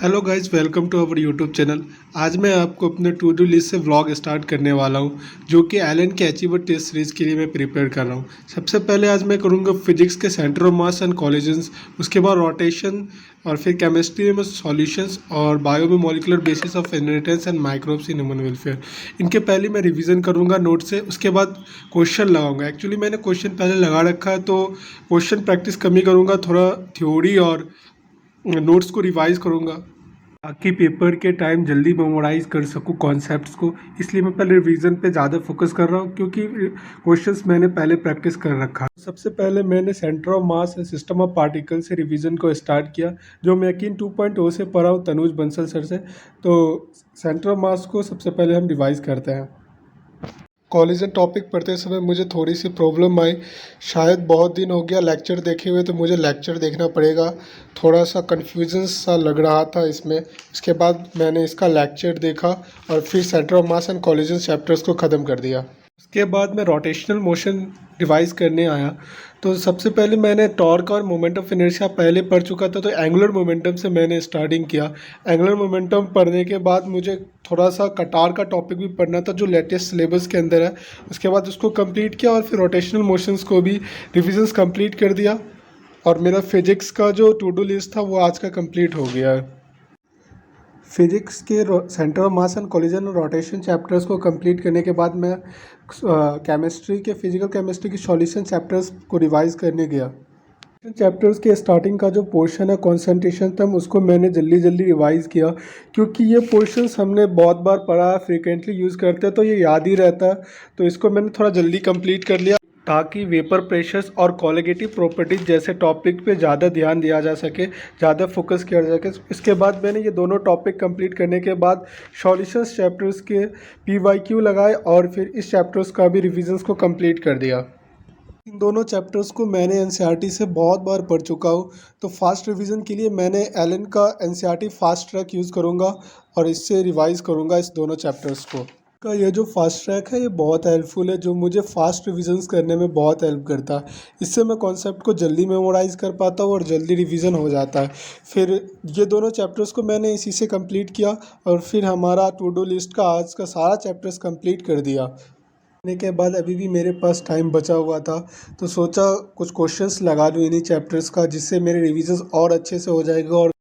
Hello guys, welcome to our YouTube channel. आज मैं आपको अपने टू डू लिस्ट से व्लॉग स्टार्ट करने वाला हूं, जो कि एलन के अचीवर टेस्ट सीरीज़ के लिए मैं प्रिपेयर कर रहा हूं। सबसे पहले आज मैं करूंगा फिजिक्स के centre of mass and collisions, उसके बाद रोटेशन, और फिर केमिस्ट्री में सॉल्यूशंस, और बायो में molecular basis of inheritance and microbes in human welfare. इनके पहले मैं रिवीजन करूँगा नोट से, उसके बाद क्वेश्चन लगाऊंगा। एक्चुअली मैंने क्वेश्चन पहले लगा रखा है, तो क्वेश्चन प्रैक्टिस कम ही करूँगा, थोड़ा थ्योरी और नोट्स को रिवाइज करूँगा ताकि पेपर के टाइम जल्दी मेमोराइज कर सकूँ कॉन्सेप्ट्स को। इसलिए मैं पहले रिवीजन पे ज़्यादा फोकस कर रहा हूँ, क्योंकि क्वेश्चंस मैंने पहले प्रैक्टिस कर रखा है। सबसे पहले मैंने centre of mass and system of particle से रिवीजन को स्टार्ट किया, जो मैं यकीन 2.0 से पढ़ा हूँ तनुज बंसल सर से। तो सेंटर ऑफ मास को सबसे पहले हम रिवाइज करते हैं। कॉलेज टॉपिक पढ़ते समय मुझे थोड़ी सी प्रॉब्लम आई। शायद बहुत दिन हो गया लेक्चर देखे हुए, तो मुझे लेक्चर देखना पड़ेगा। थोड़ा सा कन्फ्यूजन सा लग रहा था इसमें। इसके बाद मैंने इसका लेक्चर देखा और फिर centre of mass and collision chapters को ख़त्म कर दिया। उसके बाद मैं रोटेशनल मोशन रिवाइज करने आया। तो सबसे पहले मैंने टॉर्क और मोमेंट ऑफ इनर्शिया पहले पढ़ चुका था, तो एंगुलर मोमेंटम से मैंने स्टार्टिंग किया। एंगुलर मोमेंटम पढ़ने के बाद मुझे थोड़ा सा कटार का टॉपिक भी पढ़ना था, जो लेटेस्ट सिलेबस के अंदर है। उसके बाद उसको कंप्लीट किया और फिर रोटेशनल मोशंस को भी रिविजन्स कंप्लीट कर दिया। और मेरा फिजिक्स का जो टू डू लिस्ट था वो आज का कंप्लीट हो गया है। फिजिक्स के centre of mass and collision और रोटेशन चैप्टर्स को कंप्लीट करने के बाद मैं केमिस्ट्री के फिजिकल केमिस्ट्री की सॉल्यूशन चैप्टर्स को रिवाइज करने गया। चैप्टर्स के स्टार्टिंग का जो पोर्शन है कंसंट्रेशन टर्म, उसको मैंने जल्दी जल्दी रिवाइज किया, क्योंकि ये पोर्शंस हमने बहुत बार पढ़ा है, फ्रीक्वेंटली यूज़ करते हैं, तो ये याद ही रहता है। तो इसको मैंने थोड़ा जल्दी कंप्लीट कर लिया, ताकि वेपर प्रेशर्स और कोलिगेटिव प्रॉपर्टीज जैसे टॉपिक पे ज़्यादा ध्यान दिया जा सके, ज़्यादा फोकस किया जा सके। इसके बाद मैंने ये दोनों टॉपिक कंप्लीट करने के बाद सॉल्यूशंस चैप्टर्स के PYQ लगाए और फिर इस चैप्टर्स का भी रिविजन्स को कंप्लीट कर दिया। इन दोनों चैप्टर्स को मैंने NCERT से बहुत बार पढ़ चुका हूँ, तो फास्ट रिवीजन के लिए मैंने एलन का NCERT फास्ट ट्रैक यूज़ करूँगा और इससे रिवाइज़ करूँगा इस दोनों चैप्टर्स को। का ये जो फास्ट ट्रैक है ये बहुत हेल्पफुल है, जो मुझे फास्ट रिविजन्स करने में बहुत हेल्प करता है। इससे मैं कॉन्सेप्ट को जल्दी मेमोराइज़ कर पाता हूँ और जल्दी रिवीजन हो जाता है। फिर ये दोनों चैप्टर्स को मैंने इसी से कंप्लीट किया और फिर हमारा टू डू लिस्ट का आज का सारा चैप्टर्स कंप्लीट कर दिया। करने के बाद अभी भी मेरे पास टाइम बचा हुआ था, तो सोचा कुछ क्वेश्चंस लगा लूँ इन्हीं चैप्टर्स का, जिससे मेरे रिविजन्स और अच्छे से हो जाएगा और